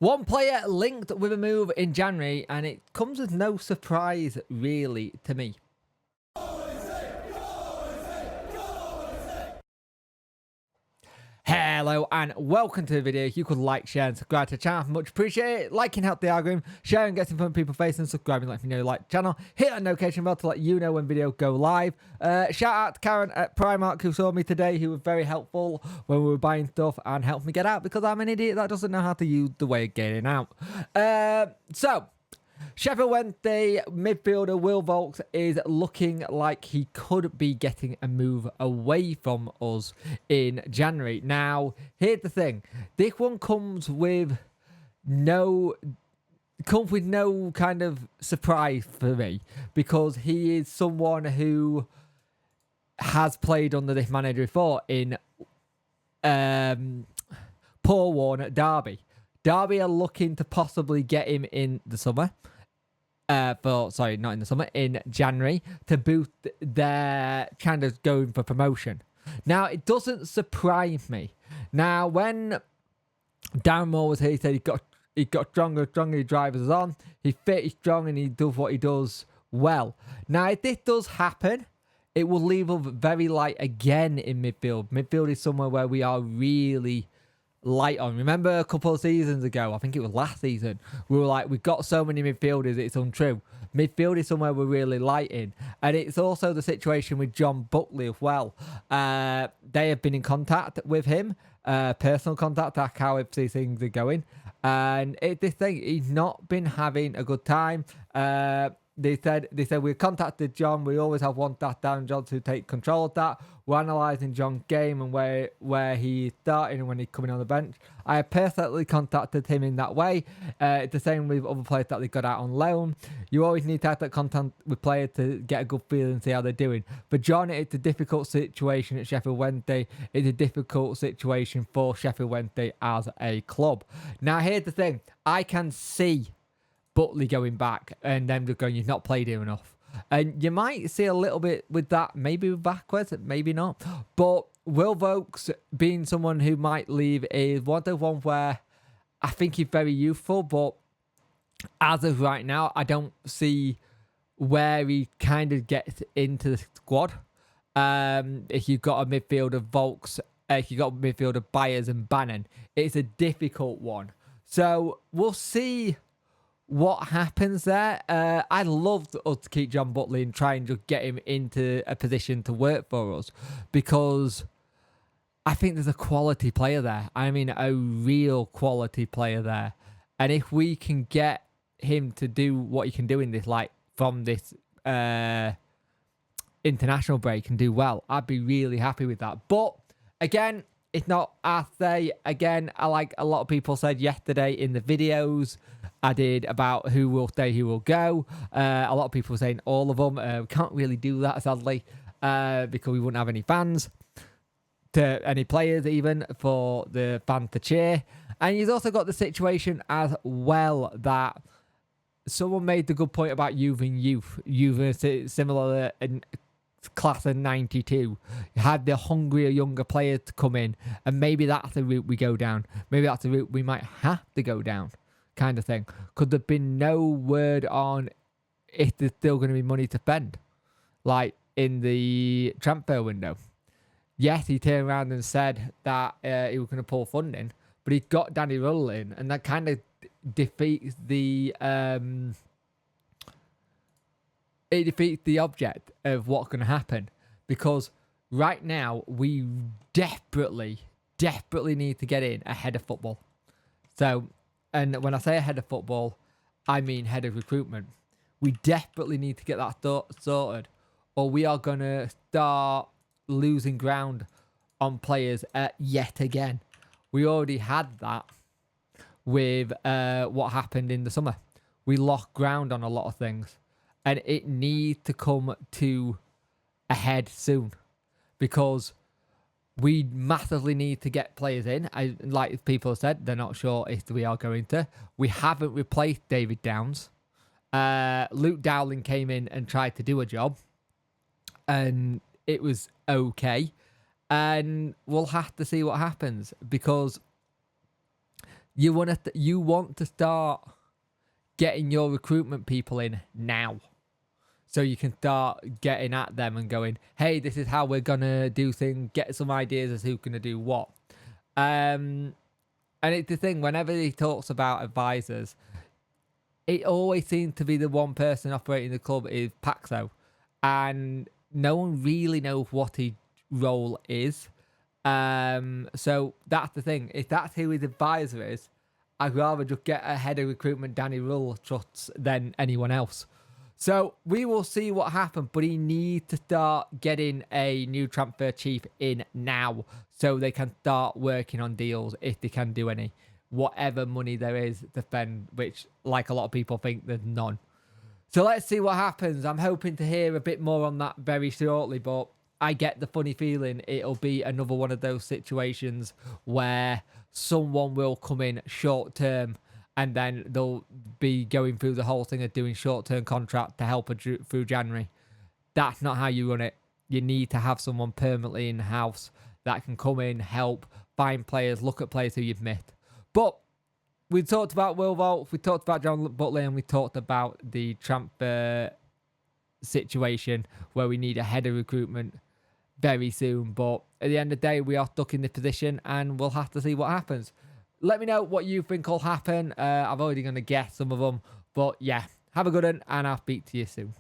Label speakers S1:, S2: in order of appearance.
S1: One player linked with a move in January, and it comes as no surprise, really, to me. Hello and welcome to the video. If you could like, share and subscribe to the channel, much appreciate it. Liking help the algorithm, sharing gets in front of people face, and subscribing let me know you like the channel. Hit that notification bell to let you know when videos go live. Shout out to Karen at Primark who saw me today, who was very helpful when we were buying stuff and helped me get out because I'm an idiot that doesn't know how to use the way of getting out. So Sheffield Wednesday midfielder Will Vaulks is looking like he could be getting a move away from us in January. Now, here's the thing. This one comes with no kind of surprise for me because he is someone who has played under this manager before in Paul Warne at Derby. Derby are looking to possibly get him in the summer. In January to boost their kind of going for promotion. Now, it doesn't surprise me. Now, when Darren Moore was here, he said he got stronger, he drives us on. He's fit, he's strong, and he does what he does well. Now, if this does happen, it will leave us very light again in midfield. Midfield is somewhere where we are really light on. Remember a couple of seasons ago, I think it was last season, we were like, we've got so many midfielders, it's untrue. Midfield is somewhere we're really light in. And it's also the situation with John Buckley as well. They have been in contact with him, personal contact, that's how these things are going. And this thing, he's not been having a good time. They said we contacted John. We always have one task down John to take control of that. We're analysing John's game and where he's starting and when he's coming on the bench. I have personally contacted him in that way. It's the same with other players that they got out on loan. You always need to have that contact with players to get a good feel and see how they're doing. For John, it's a difficult situation at Sheffield Wednesday. It's a difficult situation for Sheffield Wednesday as a club. Now, here's the thing. I can see Buckley going back and then just going, you've not played here enough. And you might see a little bit with that, maybe backwards, maybe not. But Will Vaulks being someone who might leave is one where I think he's very youthful, but as of right now, I don't see where he kind of gets into the squad. If you've got a midfield of Vaulks, if you've got a midfield of Byers and Bannon, it's a difficult one. So we'll see what happens there. I'd love us to keep John Buckley and try and just get him into a position to work for us because I think there's a quality player there. I mean, a real quality player there. And if we can get him to do what he can do in this, like from this international break and do well, I'd be really happy with that. But again, it's not I say again, like a lot of people said yesterday in the videos I did about who will stay, who will go. A lot of people were saying all of them. We can't really do that, sadly, because we wouldn't have any fans, any players even, for the fans to cheer. And you've also got the situation as well that someone made the good point about youth and youth. Youth is similar in class of 92. You had the hungrier younger players to come in, and maybe that's the route we go down. Maybe that's the route we might have to go down, kind of thing. Could there be no word on if there's still going to be money to spend, like in the transfer window? Yes, he turned around and said that he was going to pull funding, but he got Danny Rull in, and that kind of defeats the it defeats the object of what's going to happen, because right now we desperately need to get in ahead of football. So, and when I say ahead of football, I mean head of recruitment. We desperately need to get that sorted, or we are going to start losing ground on players yet again. We already had that with what happened in the summer. We lost ground on a lot of things, and it needs to come to a head soon, because we massively need to get players in. Like people said, they're not sure if we are going to. We haven't replaced David Downs. Luke Dowling came in and tried to do a job, and it was okay. And we'll have to see what happens, because You want to start getting your recruitment people in now, so you can start getting at them and going, hey, this is how we're gonna do things. Get some ideas as who's gonna do what. And it's the thing, whenever he talks about advisors, it always seems to be the one person operating the club is Paxo, and no one really knows what his role is. So that's the thing. If that's who his advisor is, I'd rather just get a head of recruitment Danny Rule trusts than anyone else. So we will see what happens, but he needs to start getting a new transfer chief in now so they can start working on deals if they can do any. Whatever money there is to spend, which, like a lot of people think, there's none. So let's see what happens. I'm hoping to hear a bit more on that very shortly, but I get the funny feeling it'll be another one of those situations where someone will come in short term and then they'll be going through the whole thing of doing short-term contract to help through January. That's not how you run it. You need to have someone permanently in-house that can come in, help, find players, look at players who you've missed. But we talked about Will Vaulks, we talked about John Buckley, and we talked about the transfer situation where we need a head of recruitment very soon. But at the end of the day, we are stuck in this position and we'll have to see what happens. Let me know what you think will happen. I've already going to guess some of them. But yeah, have a good one and I'll speak to you soon.